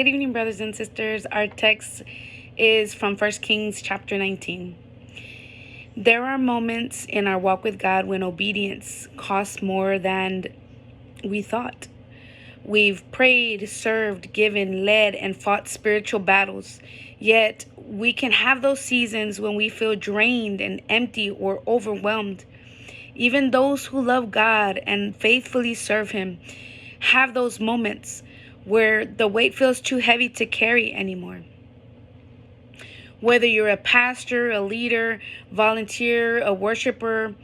Good evening, brothers and sisters. Our text is from 1 Kings chapter 19. There are moments in our walk with God when obedience costs more than we thought. We've prayed, served, given, led, and fought spiritual battles. Yet, we can have those seasons when we feel drained and empty or overwhelmed. Even those who love God and faithfully serve Him have those moments where the weight feels too heavy to carry anymore. Whether you're a pastor, a leader, volunteer, a worshiper,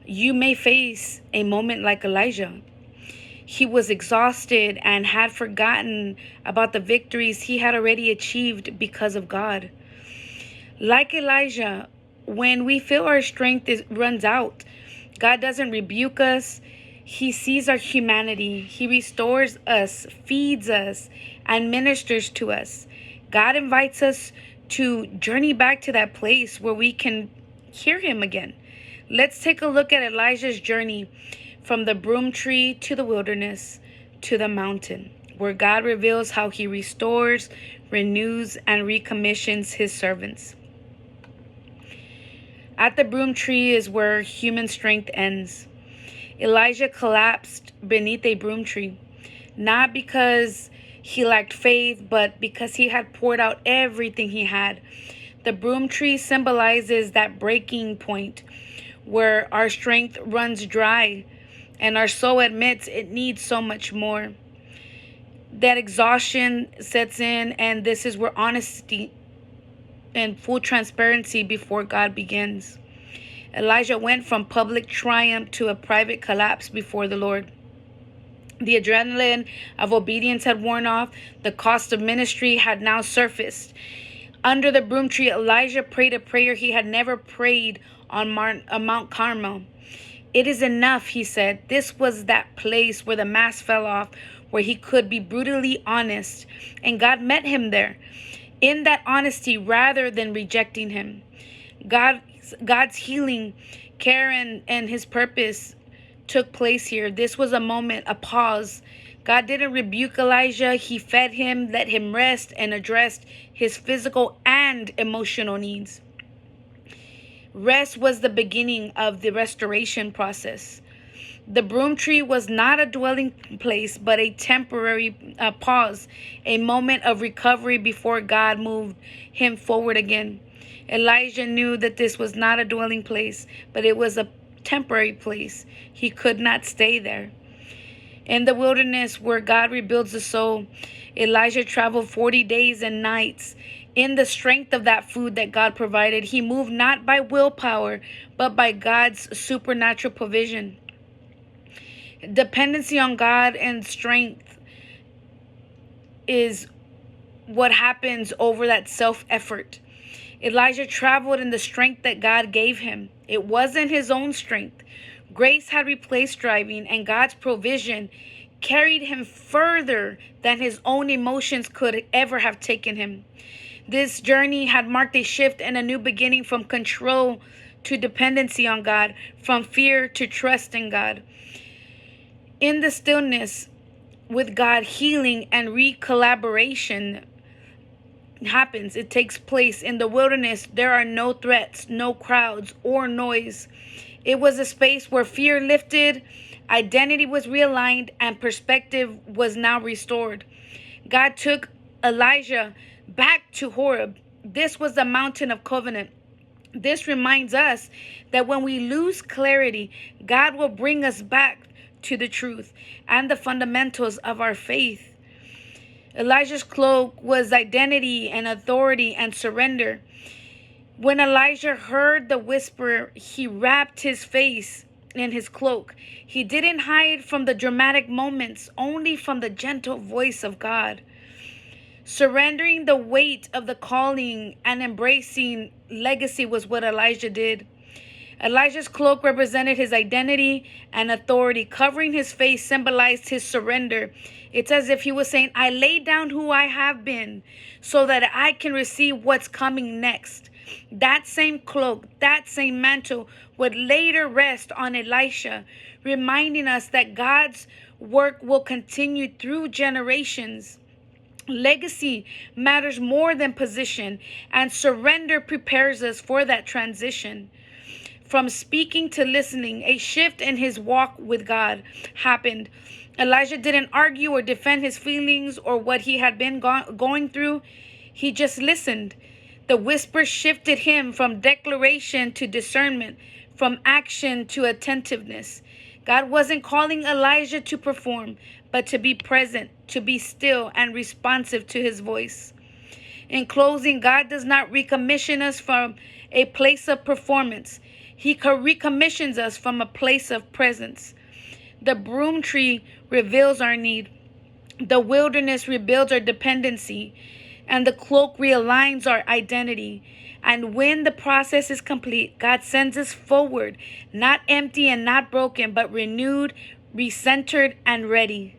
you may face a moment like Elijah. He was exhausted and had forgotten about the victories he had already achieved because of God. Like Elijah, when we feel our strength runs out, God doesn't rebuke us. He sees our humanity. He restores us, feeds us, and ministers to us. God invites us to journey back to that place where we can hear Him again. Let's take a look at Elijah's journey from the broom tree to the wilderness to the mountain, where God reveals how He restores, renews, and recommissions His servants. At the broom tree is where human strength ends. Elijah collapsed beneath a broom tree, not because he lacked faith, but because he had poured out everything he had. The broom tree symbolizes that breaking point where our strength runs dry and our soul admits it needs so much more. That exhaustion sets in, and this is where honesty and full transparency before God begins. Elijah went from public triumph to a private collapse before the Lord. The adrenaline of obedience had worn off. The cost of ministry had now surfaced. Under the broom tree, Elijah prayed a prayer he had never prayed on Mount Carmel. "It is enough," he said. This was that place where the mask fell off, where he could be brutally honest. And God met him there, in that honesty, rather than rejecting him. God's healing, care, and His purpose took place here. This was a moment, a pause. God didn't rebuke Elijah. He fed him, let him rest, and addressed his physical and emotional needs. Rest was the beginning of the restoration process. The broom tree was not a dwelling place, but a temporary pause, a moment of recovery before God moved him forward again. Elijah knew that this was not a dwelling place, but it was a temporary place. He could not stay there. In the wilderness, where God rebuilds the soul, Elijah traveled 40 days and nights. In the strength of that food that God provided, he moved not by willpower, but by God's supernatural provision. Dependency on God and strength is what happens over that self-effort. Elijah traveled in the strength that God gave him. It wasn't his own strength. Grace had replaced striving, and God's provision carried him further than his own emotions could ever have taken him. This journey had marked a shift and a new beginning, from control to dependency on God, from fear to trust in God. In the stillness with God, healing and recollaboration happens. It takes place. In the wilderness, there are no threats, no crowds, or noise. It was a space where fear lifted, identity was realigned, and perspective was now restored. God took Elijah back to Horeb. This was the mountain of covenant. This reminds us that when we lose clarity, God will bring us back to the truth and the fundamentals of our faith. Elijah's cloak was identity and authority and surrender. When Elijah heard the whisper, he wrapped his face in his cloak. He didn't hide from the dramatic moments, only from the gentle voice of God. Surrendering the weight of the calling and embracing legacy was what Elijah did. Elijah's cloak represented his identity and authority. Covering his face symbolized his surrender. It's as if he was saying, I lay down who I have been so that I can receive what's coming next. That same cloak, that same mantle would later rest on Elisha, reminding us that God's work will continue through generations. Legacy matters more than position, and surrender prepares us for that transition. From speaking to listening, a shift in his walk with God happened. Elijah didn't argue or defend his feelings or what he had been going through. He just listened. The whisper shifted him from declaration to discernment, from action to attentiveness. God wasn't calling Elijah to perform, but to be present, to be still and responsive to his voice. In closing, God does not recommission us from a place of performance. He recommissions us from a place of presence. The broom tree reveals our need. The wilderness rebuilds our dependency. And the cloak realigns our identity. And when the process is complete, God sends us forward, not empty and not broken, but renewed, recentered, and ready.